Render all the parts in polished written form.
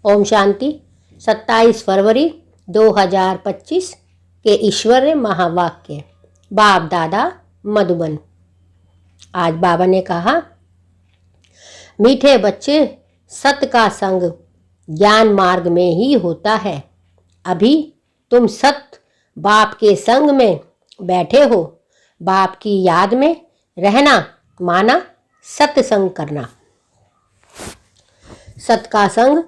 ओम शांति। 27 फरवरी 2025 के ईश्वरीय महावाक्य। बाप दादा मधुबन। आज बाबा ने कहा, मीठे बच्चे, सत का संग ज्ञान मार्ग में ही होता है। अभी तुम सत बाप के संग में बैठे हो। बाप की याद में रहना माना सत्संग करना। सत का संग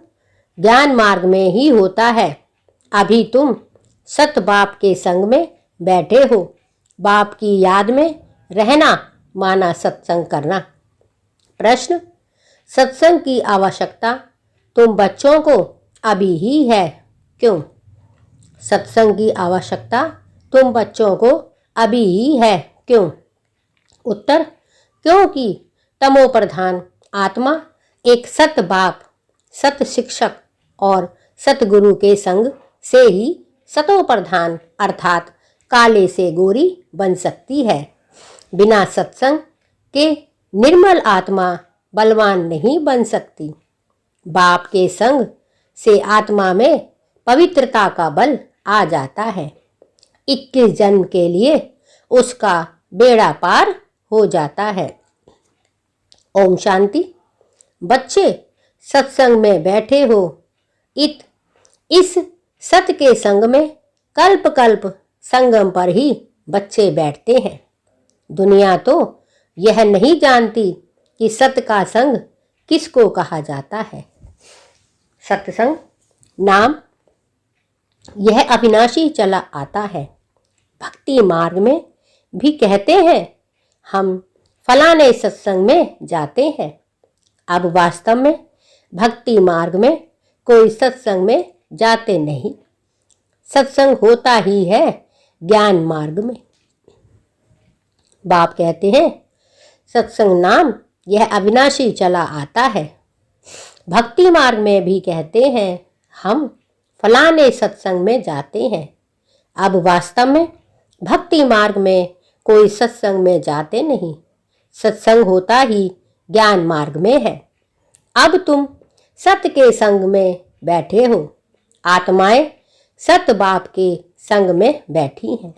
ज्ञान मार्ग में ही होता है। अभी तुम सत बाप के संग में बैठे हो। बाप की याद में रहना माना सत्संग करना। प्रश्न, सत्संग की आवश्यकता तुम बच्चों को अभी ही है, क्यों? सत्संग की आवश्यकता तुम बच्चों को अभी ही है, क्यों? उत्तर, क्योंकि तमो प्रधान आत्मा एक सत बाप, सत शिक्षक और सतगुरु के संग से ही सतो प्रधान अर्थात काले से गोरी बन सकती है। बिना सत्संग के निर्मल आत्मा बलवान नहीं बन सकती। बाप के संग से आत्मा में पवित्रता का बल आ जाता है। 21 जन्म के लिए उसका बेड़ा पार हो जाता है। ओम शांति। बच्चे, सत्संग में बैठे हो। इस सत के संग में कल्प कल्प संगम पर ही बच्चे बैठते हैं। दुनिया तो यह नहीं जानती कि सत का संग किसको कहा जाता है। सत्संग नाम यह अविनाशी चला आता है। भक्ति मार्ग में भी कहते हैं, हम फलाने सत्संग में जाते हैं। अब वास्तव में भक्ति मार्ग में कोई सत्संग में जाते नहीं। सत्संग होता ही है ज्ञान मार्ग में। बाप कहते हैं, सत्संग नाम यह अविनाशी चला आता है। भक्ति मार्ग में भी कहते हैं, हम फलाने सत्संग में जाते हैं। अब वास्तव में भक्ति मार्ग में कोई सत्संग में जाते नहीं। सत्संग होता ही ज्ञान मार्ग में है। अब तुम सत के संग में बैठे हो। आत्माएं सत बाप के संग में बैठी हैं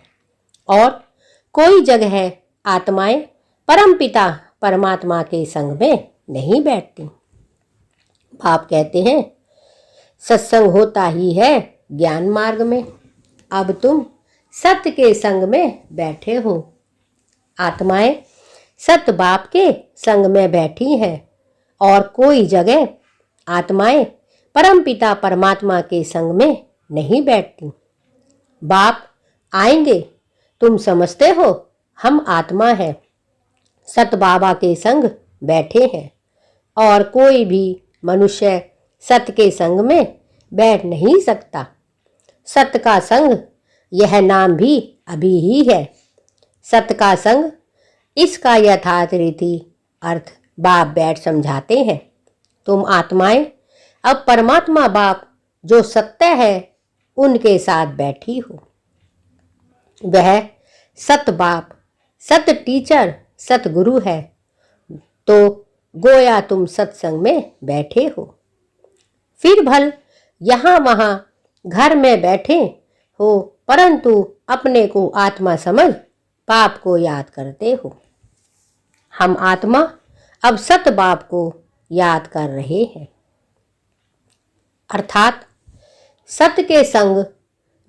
और कोई जगह आत्माएं परमपिता परमात्मा के संग में नहीं बैठती। बाप कहते हैं, सत्संग होता ही है ज्ञान मार्ग में। अब तुम सत्य के संग में बैठे हो। आत्माएं सत बाप के संग में बैठी हैं और कोई जगह आत्माएं परमपिता परमात्मा के संग में नहीं बैठती। बाप आएंगे, तुम समझते हो हम आत्मा है, सत बाबा के संग बैठे हैं और कोई भी मनुष्य सत के संग में बैठ नहीं सकता। सत का संग यह नाम भी अभी ही है। सत का संग, इसका यथार्थ रीति अर्थ बाप बैठ समझाते हैं। तुम आत्माएं अब परमात्मा बाप जो सत्य है उनके साथ बैठी हो। वह सत बाप, सत टीचर, सत गुरु है। तो गोया तुम सत्संग में बैठे हो। फिर भल यहाँ वहाँ घर में बैठे हो, परंतु अपने को आत्मा समझ बाप को याद करते हो। हम आत्मा अब सत बाप को याद कर रहे हैं। अर्थात सत के संग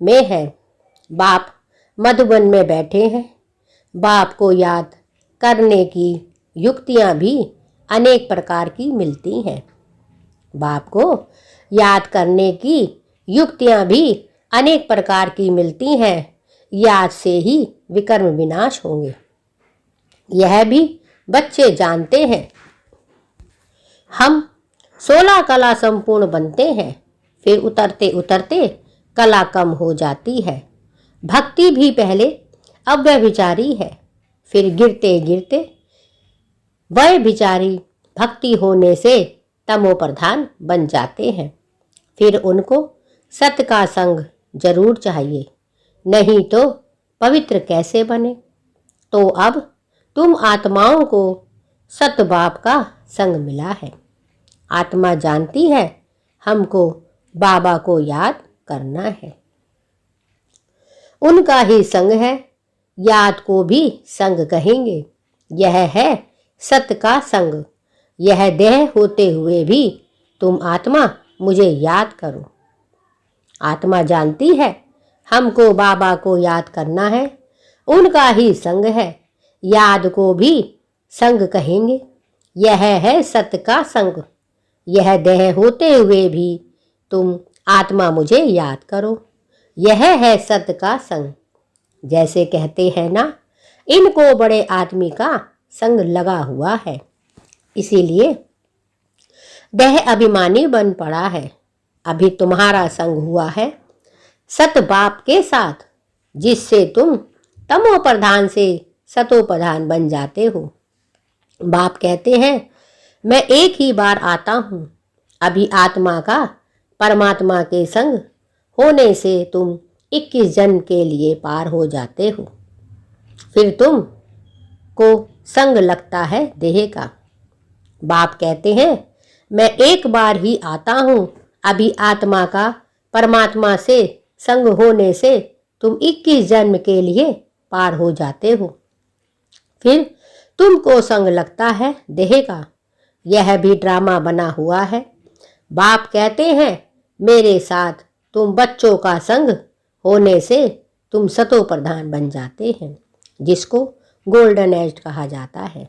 में है। बाप मधुबन में बैठे हैं। बाप को याद करने की युक्तियां भी अनेक प्रकार की मिलती हैं। बाप को याद करने की युक्तियां भी अनेक प्रकार की मिलती हैं। याद से ही विकर्म विनाश होंगे, यह भी बच्चे जानते हैं। हम 16 कला संपूर्ण बनते हैं, फिर उतरते उतरते कला कम हो जाती है। भक्ति भी पहले अव्यभिचारी है, फिर गिरते गिरते व्यभिचारी भक्ति होने से तमो प्रधान बन जाते हैं। फिर उनको सत का संग जरूर चाहिए, नहीं तो पवित्र कैसे बने। तो अब तुम आत्माओं को सत बाप का संग मिला है। आत्मा जानती है हमको बाबा को याद करना है। उनका ही संग है, याद को भी संग कहेंगे। यह है सत का संग। यह देह होते हुए भी तुम आत्मा मुझे याद करो। आत्मा जानती है हमको बाबा को याद करना है। उनका ही संग है, याद को भी संग कहेंगे। यह है सत का संग। यह देह होते हुए भी तुम आत्मा मुझे याद करो। यह है सत का संग। जैसे कहते हैं ना, इनको बड़े आदमी का संग लगा हुआ है, इसीलिए देह अभिमानी बन पड़ा है। अभी तुम्हारा संग हुआ है सत बाप के साथ, जिससे तुम तमो प्रधान से सतो प्रधान बन जाते हो। बाप कहते हैं मैं एक ही बार आता हूँ। अभी आत्मा का परमात्मा के संग होने से तुम 21 जन्म के लिए पार हो जाते हो। फिर तुम को संग लगता है देह का। बाप कहते हैं मैं एक बार ही आता हूँ। अभी आत्मा का परमात्मा से संग होने से तुम 21 जन्म के लिए पार हो जाते हो। फिर तुमको संग लगता है देह का। यह भी ड्रामा बना हुआ है। बाप कहते हैं मेरे साथ तुम बच्चों का संग होने से तुम सतो प्रधान बन जाते हैं, जिसको गोल्डन एज कहा जाता है।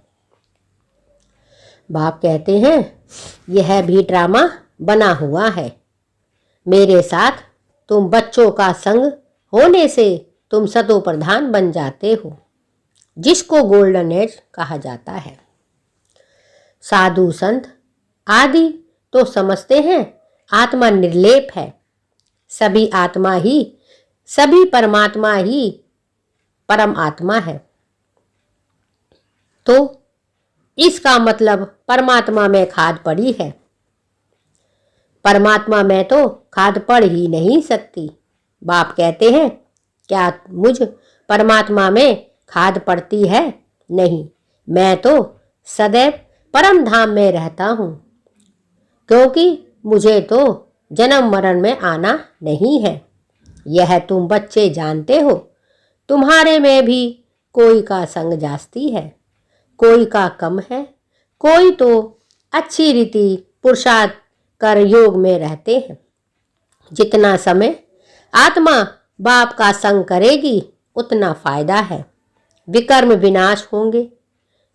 बाप कहते हैं यह भी ड्रामा बना हुआ है। मेरे साथ तुम बच्चों का संग होने से तुम सतो प्रधान बन जाते हो, जिसको गोल्डन एज कहा जाता है। साधु संत आदि तो समझते हैं आत्मा निर्लेप है। सभी आत्मा ही, सभी परमात्मा ही परम आत्मा है। तो इसका मतलब परमात्मा में खाद पड़ी है। परमात्मा में तो खाद पड़ ही नहीं सकती। बाप कहते हैं क्या मुझ परमात्मा में खाद पड़ती है? नहीं, मैं तो सदैव परम धाम में रहता हूँ, क्योंकि मुझे तो जन्म मरण में आना नहीं है। यह तुम बच्चे जानते हो। तुम्हारे में भी कोई का संग जास्ती है, कोई का कम है। कोई तो अच्छी रीति पुरुषार्थ कर योग में रहते हैं। जितना समय आत्मा बाप का संग करेगी उतना फायदा है। विकर्म विनाश होंगे।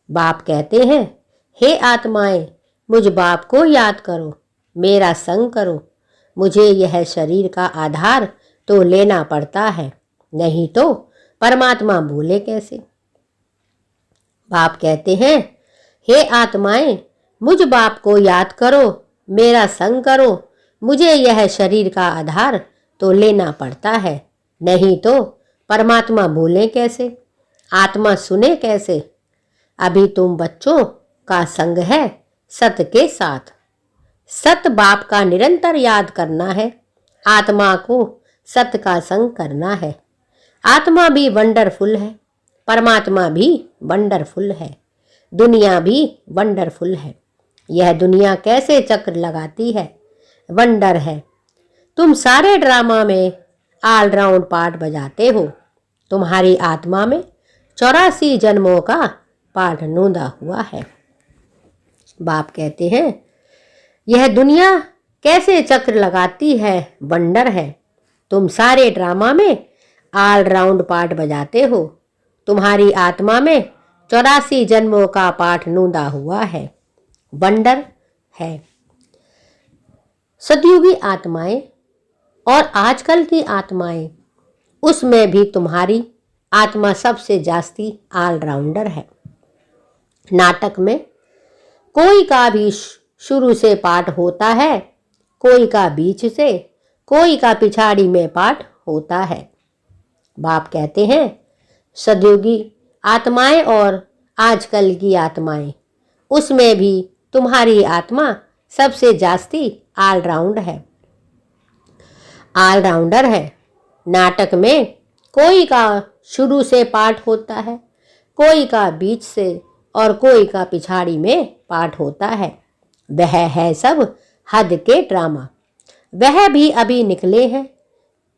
बाप कहते हैं हे आत्माएं, मुझ बाप को याद करो, मेरा संग करो। मुझे यह शरीर का आधार तो लेना पड़ता है, नहीं तो परमात्मा बोले कैसे। बाप कहते हैं हे आत्माएं, मुझ बाप को याद करो, मेरा संग करो। मुझे यह शरीर का आधार तो लेना पड़ता है, नहीं तो परमात्मा बोले कैसे, आत्मा सुने कैसे। अभी तुम बच्चों का संग है सत के साथ। सत बाप का निरंतर याद करना है। आत्मा को सत का संग करना है। आत्मा भी वंडरफुल है, परमात्मा भी वंडरफुल है, दुनिया भी वंडरफुल है। यह दुनिया कैसे चक्र लगाती है, वंडर है। तुम सारे ड्रामा में ऑलराउंड पार्ट बजाते हो। तुम्हारी आत्मा में 84 जन्मों का पाठ नोंदा हुआ है। बाप कहते हैं यह दुनिया कैसे चक्र लगाती है, वंडर है। तुम सारे ड्रामा में ऑलराउंड पार्ट बजाते हो। तुम्हारी आत्मा में 84 जन्मों का पाठ नोंदा हुआ है, वंडर है। सतयुगी आत्माएं और आजकल की आत्माएं, उसमें भी तुम्हारी आत्मा सबसे जास्ती ऑलराउंडर है। नाटक में कोई का भी शुरू से पाठ होता है, कोई का बीच से, कोई का पिछाड़ी में पाठ होता है। बाप कहते हैं सतयुगी आत्माएं और आजकल की आत्माएं, उसमें भी तुम्हारी आत्मा सबसे जास्ती ऑलराउंड है, ऑलराउंडर है। नाटक में कोई का शुरू से पाठ होता है, कोई का बीच से और कोई का पिछाड़ी में पाठ होता है। वह है सब हद के ड्रामा। वह भी अभी निकले हैं।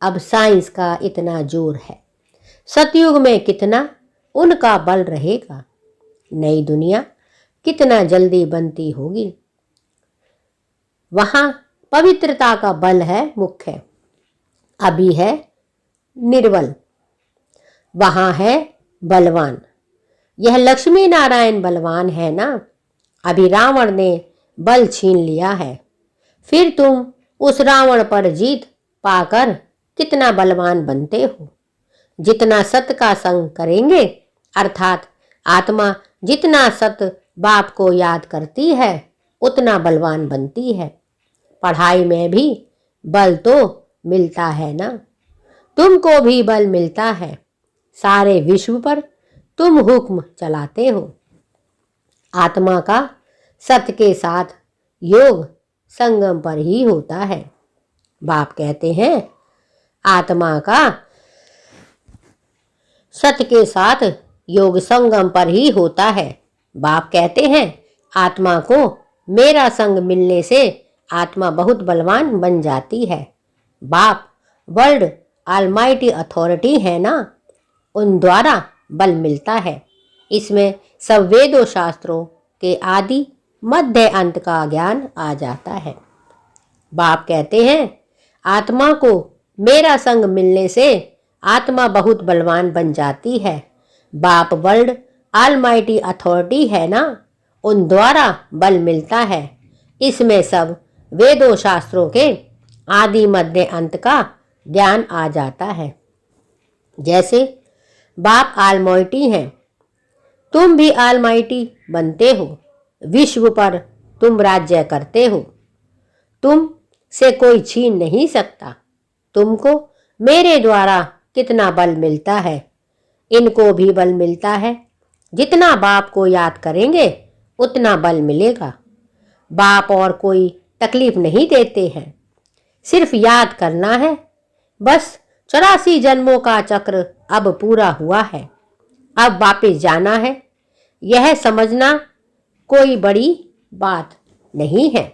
अब साइंस का इतना जोर है, सतयुग में कितना उनका बल रहेगा। नई दुनिया कितना जल्दी बनती होगी। वहां पवित्रता का बल है मुख्य, अभी है निर्बल, वहां है बलवान। यह लक्ष्मी नारायण बलवान है ना। अभी रावण ने बल छीन लिया है, फिर तुम उस रावण पर जीत पाकर कितना बलवान बनते हो। जितना सत का संग करेंगे, अर्थात आत्मा जितना सत बाप को याद करती है, उतना बलवान बनती है। पढ़ाई में भी बल तो मिलता है ना, तुमको भी बल मिलता है। सारे विश्व पर तुम हुक्म चलाते हो। आत्मा का सत के साथ योग संगम पर ही होता है। बाप कहते हैं आत्मा का सत के साथ योग संगम पर ही होता है। बाप कहते हैं आत्मा को मेरा संग मिलने से आत्मा बहुत बलवान बन जाती है। बाप वर्ल्ड ऑलमाइटी अथॉरिटी है ना, उन द्वारा बल मिलता है। इसमें सब वेदों शास्त्रों के आदि मध्य अंत का ज्ञान आ जाता है। बाप कहते हैं आत्मा को मेरा संग मिलने से आत्मा बहुत बलवान बन जाती है। बाप वर्ल्ड ऑलमाइटी अथॉरिटी है ना, उन द्वारा बल मिलता है। इसमें सब वेदों शास्त्रों के आदि मध्य अंत का ज्ञान आ जाता है। जैसे बाप ऑलमाइटी हैं, तुम भी ऑलमाइटी बनते हो। विश्व पर तुम राज्य करते हो, तुम से कोई छीन नहीं सकता। तुमको मेरे द्वारा कितना बल मिलता है, इनको भी बल मिलता है। जितना बाप को याद करेंगे उतना बल मिलेगा। बाप और कोई तकलीफ नहीं देते हैं, सिर्फ याद करना है। बस 84 जन्मों का चक्र अब पूरा हुआ है, अब वापस जाना है। यह समझना कोई बड़ी बात नहीं है।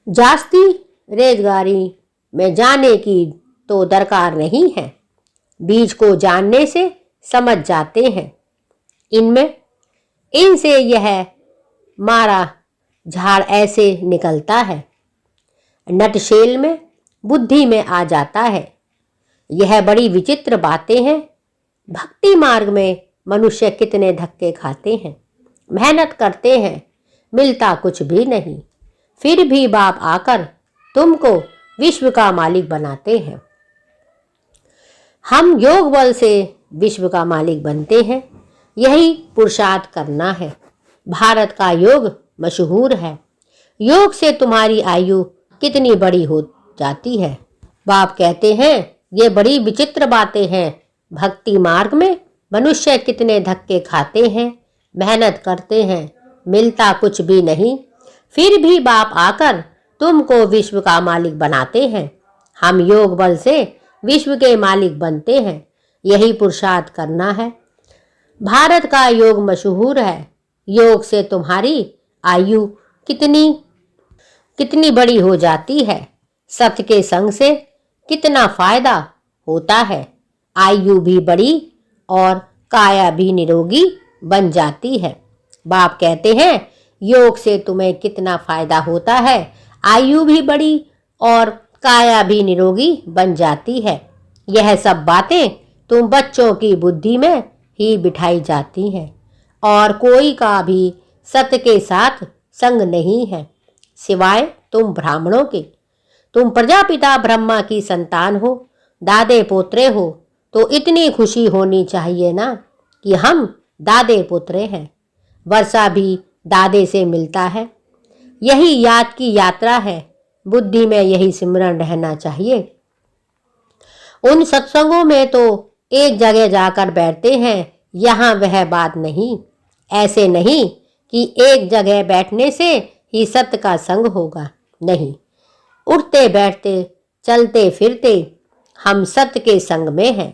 जास्ती रेजगारी में जाने की तो दरकार नहीं है। बीज को जानने से समझ जाते हैं। इनसे यह मारा झाड़ ऐसे निकलता है, नटशेल में बुद्धि में आ जाता है। यह बड़ी विचित्र बातें हैं। भक्ति मार्ग में मनुष्य कितने धक्के खाते हैं, मेहनत करते हैं, मिलता कुछ भी नहीं। फिर भी बाप आकर तुमको विश्व का मालिक बनाते हैं। हम योग बल से विश्व का मालिक बनते हैं। यही पुरुषार्थ करना है। भारत का योग मशहूर है। योग से तुम्हारी आयु कितनी बड़ी हो जाती है। बाप कहते हैं ये बड़ी विचित्र बातें हैं। भक्ति मार्ग में मनुष्य कितने धक्के खाते हैं, मेहनत करते हैं, मिलता कुछ भी नहीं। फिर भी बाप आकर तुमको विश्व का मालिक बनाते हैं। हम योग बल से विश्व के मालिक बनते हैं। यही पुरुषार्थ करना है। भारत का योग मशहूर है। योग से तुम्हारी आयु कितनी बड़ी हो जाती है। सत्य के संग से कितना फायदा होता है। आयु भी बड़ी और काया भी निरोगी बन जाती है। बाप कहते हैं योग से तुम्हें कितना फायदा होता है। आयु भी बड़ी और काया भी निरोगी बन जाती है। यह सब बातें तुम बच्चों की बुद्धि में ही बिठाई जाती हैं और कोई का भी सत्य के साथ संग नहीं है सिवाय तुम ब्राह्मणों के। तुम प्रजापिता ब्रह्मा की संतान हो, दादे पोत्रे हो, तो इतनी खुशी होनी चाहिए ना कि हम दादे पुत्रे हैं। वर्षा भी दादे से मिलता है। यही याद की यात्रा है। बुद्धि में यही सिमरन रहना चाहिए। उन सत्संगों में तो एक जगह जाकर बैठते हैं, यहाँ वह बात नहीं। ऐसे नहीं कि एक जगह बैठने से ही सत्य का संग होगा, नहीं। उठते बैठते चलते फिरते हम सत्य के संग में हैं।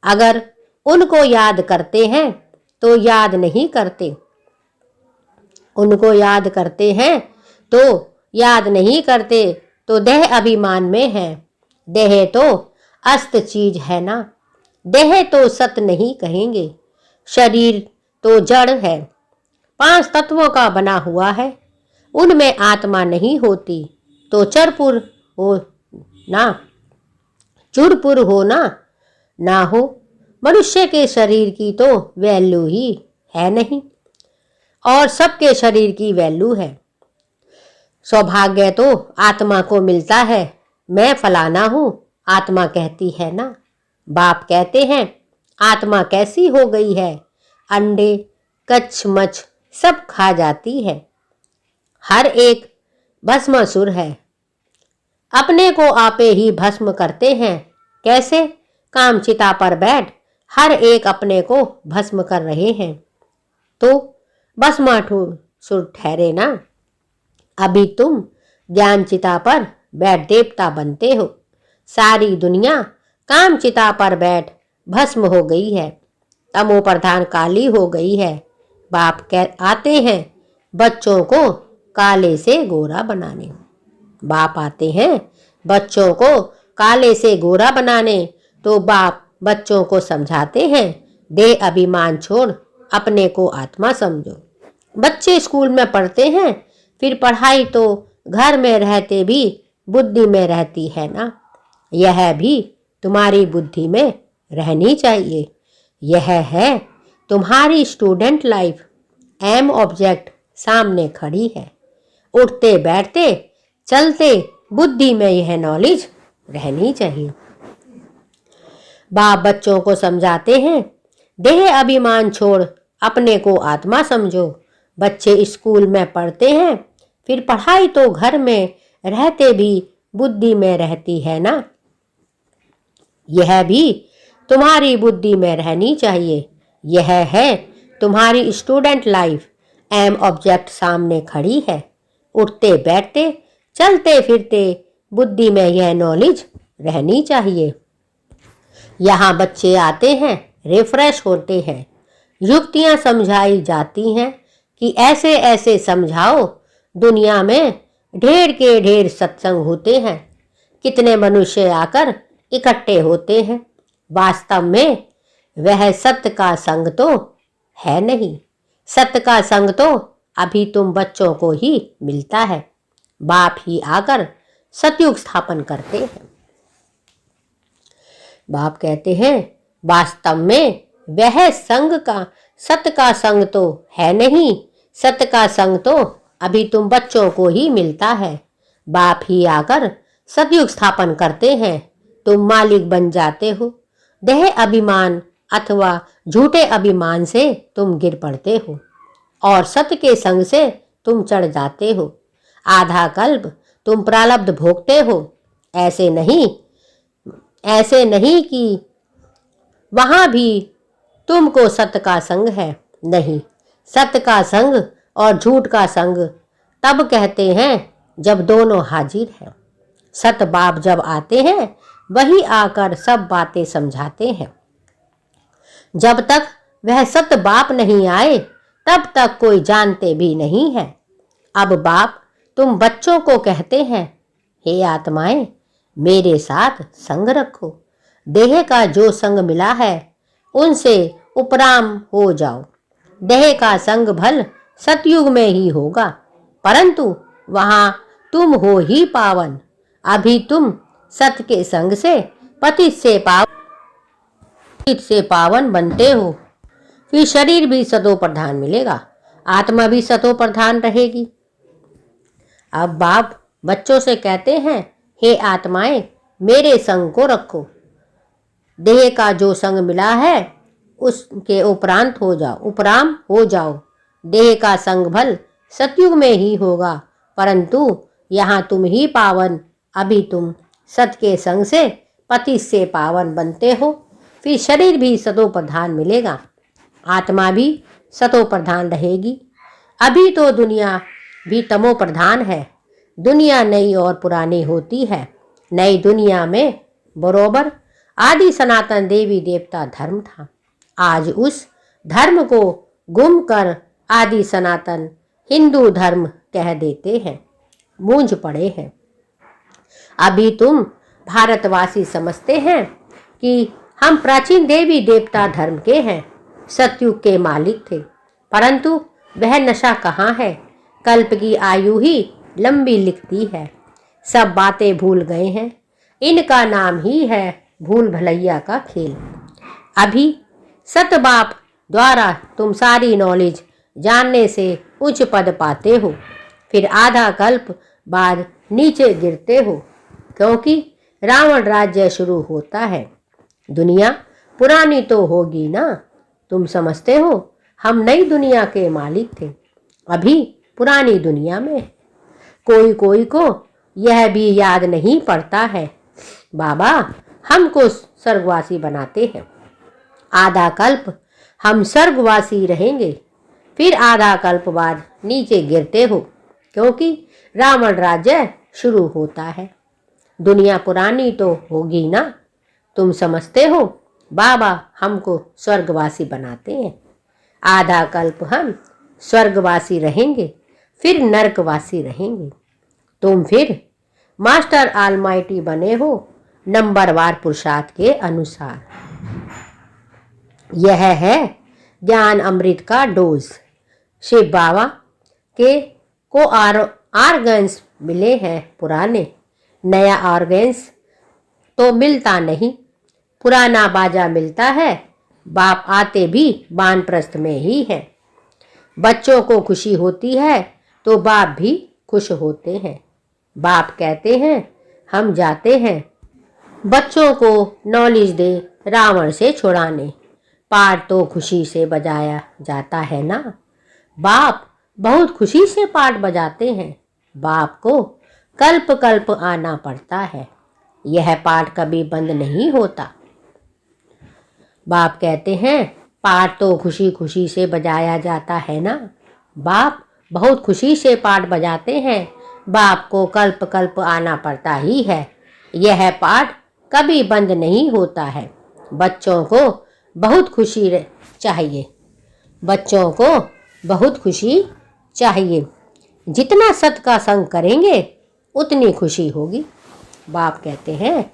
अगर उनको याद करते हैं तो याद नहीं करते, उनको याद करते हैं तो याद नहीं करते तो देह अभिमान में है। देह तो अस्त चीज है ना, देह तो सत नहीं कहेंगे। शरीर तो जड़ है, 5 तत्वों का बना हुआ है, उनमें आत्मा नहीं होती तो चरपुर हो ना, चुरपुर हो ना हो। मनुष्य के शरीर की तो वैल्यू ही है नहीं, और सबके शरीर की वैल्यू है। सौभाग्य तो आत्मा को मिलता है, मैं फलाना हूं, आत्मा कहती है ना। बाप कहते हैं आत्मा कैसी हो गई है, अंडे कच्छ मछ सब खा जाती है। हर एक भस्मासुर है, अपने को आपे ही भस्म करते हैं। कैसे? काम चिता पर बैठ हर एक अपने को भस्म कर रहे हैं, तो भस्मासुर ठहरे ना। अभी तुम ज्ञान चिता पर बैठ देवता बनते हो, सारी दुनिया काम चिता पर बैठ भस्म हो गई है, तमो प्रधान काली हो गई है। बाप आते हैं बच्चों को काले से गोरा बनाने, बाप आते हैं बच्चों को काले से गोरा बनाने, तो बाप बच्चों को समझाते हैं देह अभिमान छोड़ अपने को आत्मा समझो। बच्चे स्कूल में पढ़ते हैं, फिर पढ़ाई तो घर में रहते भी बुद्धि में रहती है ना, यह भी तुम्हारी बुद्धि में रहनी चाहिए। यह है तुम्हारी स्टूडेंट लाइफ, एम ऑब्जेक्ट सामने खड़ी है। उठते बैठते चलते बुद्धि में यह नॉलेज रहनी चाहिए। बाप बच्चों को समझाते हैं देह अभिमान छोड़ अपने को आत्मा समझो। बच्चे स्कूल में पढ़ते हैं, फिर पढ़ाई तो घर में रहते भी बुद्धि में रहती है ना, यह भी तुम्हारी बुद्धि में रहनी चाहिए। यह है तुम्हारी स्टूडेंट लाइफ, एम ऑब्जेक्ट सामने खड़ी है। उठते बैठते चलते फिरते बुद्धि में यह नॉलेज रहनी चाहिए। यहाँ बच्चे आते हैं, रिफ्रेश होते हैं, युक्तियाँ समझाई जाती हैं कि ऐसे ऐसे समझाओ। दुनिया में ढेर के ढेर सत्संग होते हैं, कितने मनुष्य आकर इकट्ठे होते हैं, वास्तव में वह सत्य का संग तो है नहीं। सत्य का संग तो अभी तुम बच्चों को ही मिलता है, बाप ही आकर सतयुग स्थापन करते हैं। बाप कहते हैं वास्तव में वह संग का सत्य का संग तो है नहीं, सत्य का संग तो अभी तुम बच्चों को ही मिलता है, बाप ही आकर सतयुग स्थापन करते हैं। तुम मालिक बन जाते हो, देह अभिमान अथवा झूठे अभिमान से तुम गिर पड़ते हो और सत्य के संग से तुम चढ़ जाते हो। आधा कल्प तुम प्रारब्ध भोगते हो, ऐसे नहीं कि वहाँ भी तुमको सत्य का संग है, नहीं। सत्य का संग और झूठ का संग तब कहते हैं जब दोनों हाजिर हैं। सत बाप जब आते हैं वही आकर सब बातें समझाते हैं। जब तक वह सत बाप नहीं आए तब तक कोई जानते भी नहीं है। अब बाप तुम बच्चों को कहते हैं हे आत्माएं, मेरे साथ संग रखो। देह का जो संग मिला है उनसे उपराम हो जाओ। देह का संग भल सतयुग में ही होगा, परंतु वहां तुम हो ही पावन। अभी तुम सत्य के संग से पतित से पावन बनते हो, फिर शरीर भी सतो प्रधान मिलेगा, आत्मा भी सतो प्रधान रहेगी। अब बाप बच्चों से कहते हैं हे आत्माएं, मेरे संग को रखो। देह का जो संग मिला है उसके उपरांत हो जाओ, उपराम हो जाओ। देह का संग भल सतयुग में ही होगा, परंतु यहाँ तुम ही पावन। अभी तुम सत के संग से पति से पावन बनते हो, फिर शरीर भी सतो प्रधान मिलेगा, आत्मा भी सतो प्रधान रहेगी। अभी तो दुनिया भी तमो प्रधान है। दुनिया नई और पुरानी होती है। नई दुनिया में बरोबर आदि सनातन देवी देवता धर्म था। आज उस धर्म को गुम कर आदि सनातन हिंदू धर्म कह देते हैं। मूंझ पड़े हैं। अभी तुम भारतवासी समझते हैं कि हम प्राचीन देवी देवता धर्म के हैं, सतयुग के मालिक थे, परंतु वह नशा कहाँ है। कल्प की आयु ही लंबी लिखती है। सब बातें भूल गए हैं, इनका नाम ही है भूल भलैया का खेल। अभी सतबाप द्वारा तुम सारी नॉलेज जानने से उच्च पद पाते हो, फिर आधा कल्प बाद नीचे गिरते हो, क्योंकि रावण राज्य शुरू होता है। दुनिया पुरानी तो होगी ना, तुम समझते हो हम नई दुनिया के मालिक थे, अभी पुरानी दुनिया में। कोई कोई को यह भी याद नहीं पड़ता है, बाबा हमको स्वर्गवासी बनाते हैं। आधा कल्प हम स्वर्गवासी रहेंगे, फिर आधा कल्प बाद नीचे गिरते हो, क्योंकि रावण राज्य शुरू होता है। दुनिया पुरानी तो होगी ना, तुम समझते हो बाबा हमको स्वर्गवासी बनाते हैं। आधा कल्प हम स्वर्गवासी रहेंगे, फिर नरकवासी रहेंगे। तुम फिर मास्टर ऑलमाइटी बने हो नंबरवार पुरुषार्थ के अनुसार। यह है ज्ञान अमृत का डोज। शिव बाबा के को ऑर्गन्स मिले हैं पुराने, नया ऑर्गन्स तो मिलता नहीं, पुराना बाजा मिलता है। बाप आते भी वानप्रस्थ में ही है। बच्चों को खुशी होती है तो बाप भी खुश होते हैं। बाप कहते हैं हम जाते हैं बच्चों को नॉलेज दे रावण से छुड़ाने। पाठ तो खुशी से बजाया जाता है ना, बाप बहुत खुशी से पाठ बजाते हैं। बाप को कल्प कल्प आना पड़ता है, यह पाठ कभी बंद नहीं होता। बाप कहते हैं पाठ तो खुशी खुशी से बजाया जाता है ना, बाप बहुत खुशी से पाठ बजाते हैं। बाप को कल्प कल्प आना पड़ता ही है, यह पाठ कभी बंद नहीं होता है। बच्चों को बहुत खुशी चाहिए, बच्चों को बहुत खुशी चाहिए। जितना सत का संग करेंगे उतनी खुशी होगी। बाप कहते हैं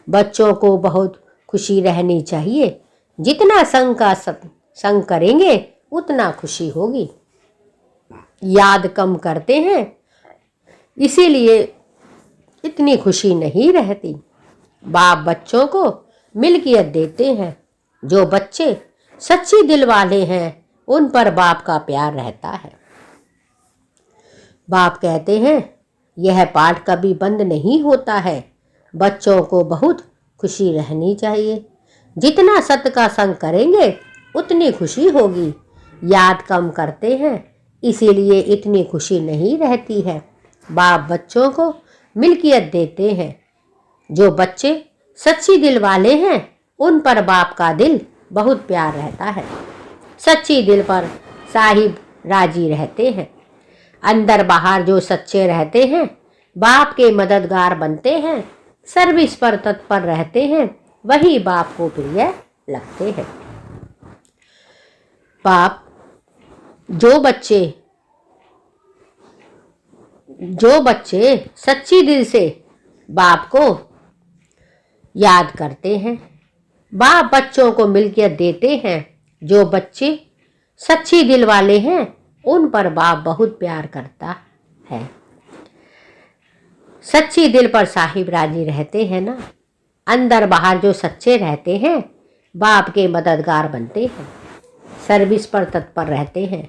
बच्चों को बहुत खुशी रहनी चाहिए, जितना संग का संग करेंगे उतना खुशी होगी। याद कम करते हैं इसीलिए इतनी खुशी नहीं रहती। बाप बच्चों को मिल्कियत देते हैं, जो बच्चे सच्ची दिल वाले हैं उन पर बाप का प्यार रहता है। बाप कहते हैं यह पाठ कभी बंद नहीं होता है, बच्चों को बहुत खुशी रहनी चाहिए। जितना सत्य का संग करेंगे उतनी खुशी होगी। याद कम करते हैं इसीलिए इतनी खुशी नहीं रहती है। बाप बच्चों को मिल्कियत देते हैं, जो बच्चे सच्ची दिल वाले हैं उन पर बाप का दिल बहुत प्यार रहता है। सच्ची दिल पर साहिब राजी रहते हैं। अंदर बाहर जो सच्चे रहते हैं बाप के मददगार बनते हैं। सर्विस पर तत्पर रहते हैं, वही बाप को प्रिय लगते हैं। बाप जो बच्चे सच्ची दिल से बाप को याद करते हैं, बाप बच्चों को मिल्कियत देते हैं। जो बच्चे सच्ची दिल वाले हैं उन पर बाप बहुत प्यार करता है। सच्ची दिल पर साहिब राजी रहते हैं ना। अंदर बाहर जो सच्चे रहते हैं बाप के मददगार बनते हैं। सर्विस पर तत्पर रहते हैं,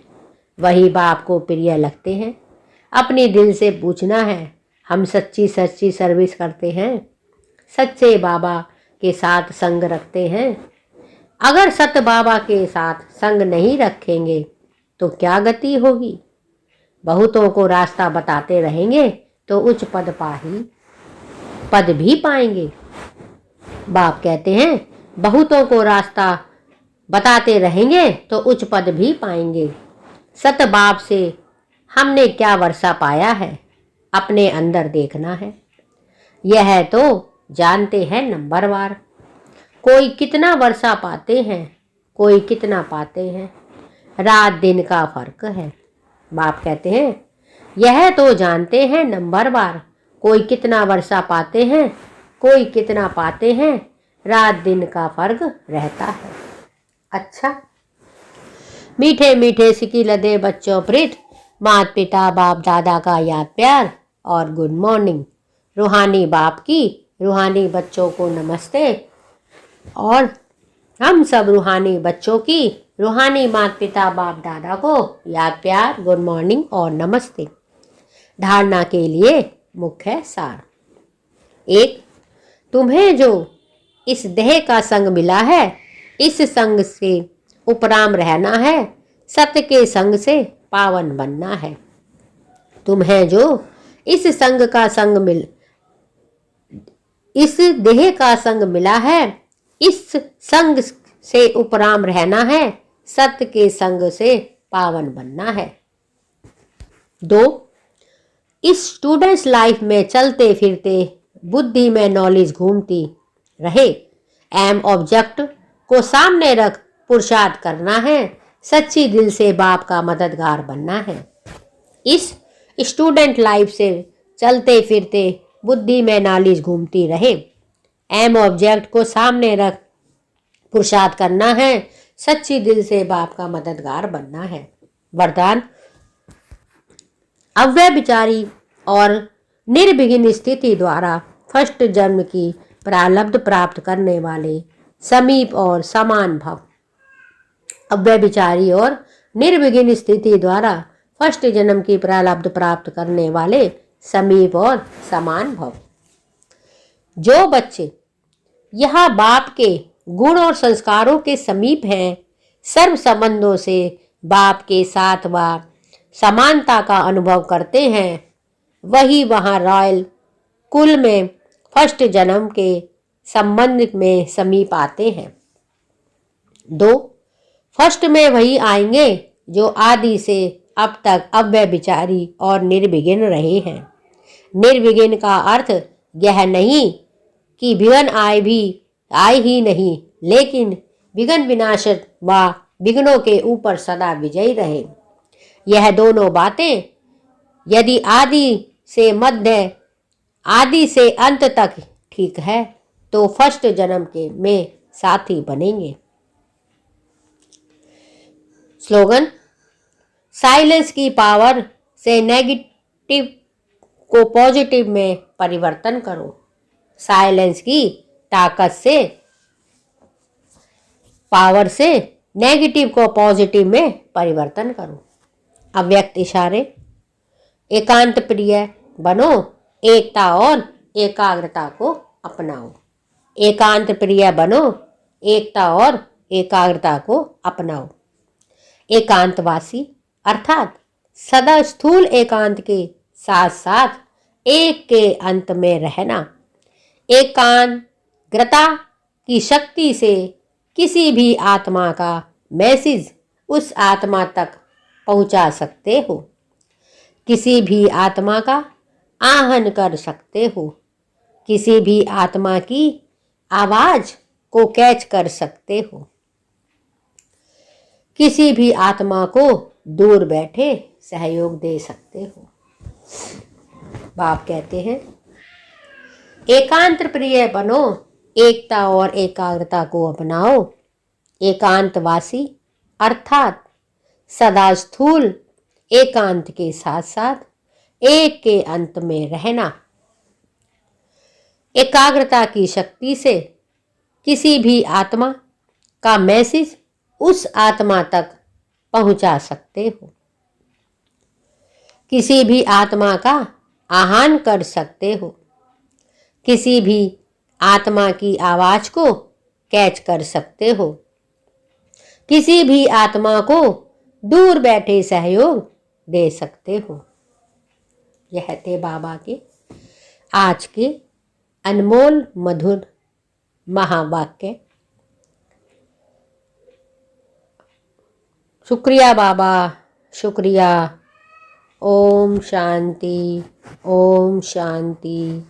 वही बाप को प्रिय लगते हैं। अपनी दिल से पूछना है हम सच्ची सच्ची सर्विस करते हैं, सच्चे बाबा के साथ संग रखते हैं। अगर सत बाबा के साथ संग नहीं रखेंगे तो क्या गति होगी। बहुतों को रास्ता बताते रहेंगे तो उच्च पद भी पाएंगे। बाप कहते हैं बहुतों को रास्ता बताते रहेंगे तो उच्च पद भी पाएंगे। सत बाप से हमने क्या वर्षा पाया है, अपने अंदर देखना है। यह तो जानते हैं नंबरवार। कोई कितना वर्षा पाते हैं, कोई कितना पाते हैं, रात दिन का फर्क है। बाप कहते हैं यह तो जानते हैं नंबरवार, कोई कितना वर्षा पाते हैं, कोई कितना पाते हैं, रात दिन का फर्क रहता है। अच्छा, मीठे मीठे सिकी लदे बच्चों प्रीत, माता पिता बाप दादा का याद प्यार और गुड मॉर्निंग। रूहानी बाप की रूहानी बच्चों को नमस्ते, और हम सब रूहानी बच्चों की रूहानी माता पिता बाप दादा को याद प्यार, गुड मॉर्निंग और नमस्ते। धारणा के लिए मुख्य सार। 1, तुम्हें जो इस देह का संग मिला है, इस संग से उपराम रहना है, सत्य के संग से पावन बनना है। तुम्हें जो इस देह का संग मिला है, इस संग से उपराम रहना है, सत्य के संग से पावन बनना है। 2, इस स्टूडेंट्स लाइफ में चलते फिरते बुद्धि में नॉलेज घूमती रहे। एम ऑब्जेक्ट को सामने रख पुरुषार्थ करना है, सच्ची दिल से बाप का मददगार बनना है। इस स्टूडेंट लाइफ से चलते फिरते बुद्धि में नॉलेज घूमती रहे। एम ऑब्जेक्ट को सामने रख पुरुषार्थ करना है, सच्ची दिल से बाप का मददगार बनना है। वरदान। अव्यभिचारी और निर्विघ्न स्थिति द्वारा फर्स्ट जन्म की प्रारब्ध प्राप्त करने वाले समीप और समान भव। अव्यभिचारी और निर्विघ्न स्थिति द्वारा फर्स्ट जन्म की प्रारब्ध प्राप्त करने वाले समीप और समान भव। जो बच्चे यह बाप के गुण और संस्कारों के समीप हैं, सर्व संबंधों से बाप के साथ व समानता का अनुभव करते हैं, वही वहाँ रॉयल कुल में फर्स्ट जन्म के संबंध में समीप आते हैं। 2, फर्स्ट में वही आएंगे जो आदि से अब तक अव्यभिचारी और निर्विघ्न रहे हैं। निर्विघ्न का अर्थ यह नहीं कि विघ्न आए ही नहीं, लेकिन विघ्न विनाशक व विघ्नों के ऊपर सदा विजयी रहे। यह दोनों बातें यदि आदि से अंत तक ठीक है तो फर्स्ट जन्म के में साथी बनेंगे। स्लोगन। साइलेंस की पावर से नेगेटिव को पॉजिटिव में परिवर्तन करो। साइलेंस की ताकत से पावर से नेगेटिव को पॉजिटिव में परिवर्तन करो। अव्यक्त इशारे। एकांत प्रिय बनो, एकता और एकाग्रता को अपनाओ। एकांत प्रिय बनो, एकता और एकाग्रता को अपनाओ। एकांतवासी अर्थात सदा स्थूल एकांत के साथ साथ एक के अंत में रहना। एकाग्रता की शक्ति से किसी भी आत्मा का मैसेज उस आत्मा तक पहुंचा सकते हो, किसी भी आत्मा का आहन कर सकते हो, किसी भी आत्मा की आवाज को कैच कर सकते हो, किसी भी आत्मा को दूर बैठे सहयोग दे सकते हो। बाप कहते हैं, एकांत प्रिय बनो, एकता और एकाग्रता को अपनाओ। एकांतवासी अर्थात सदा स्थूल एकांत के साथ साथ एक के अंत में रहना। एकाग्रता की शक्ति से किसी भी आत्मा का मैसेज उस आत्मा तक पहुंचा सकते हो, किसी भी आत्मा का आह्वान कर सकते हो, किसी भी आत्मा की आवाज को कैच कर सकते हो, किसी भी आत्मा को दूर बैठे सहयोग दे सकते हो। यह थे बाबा के आज के अनमोल मधुर महावाक्य। शुक्रिया बाबा, शुक्रिया। ओम शांति, ओम शांति,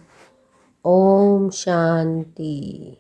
ओम शांति।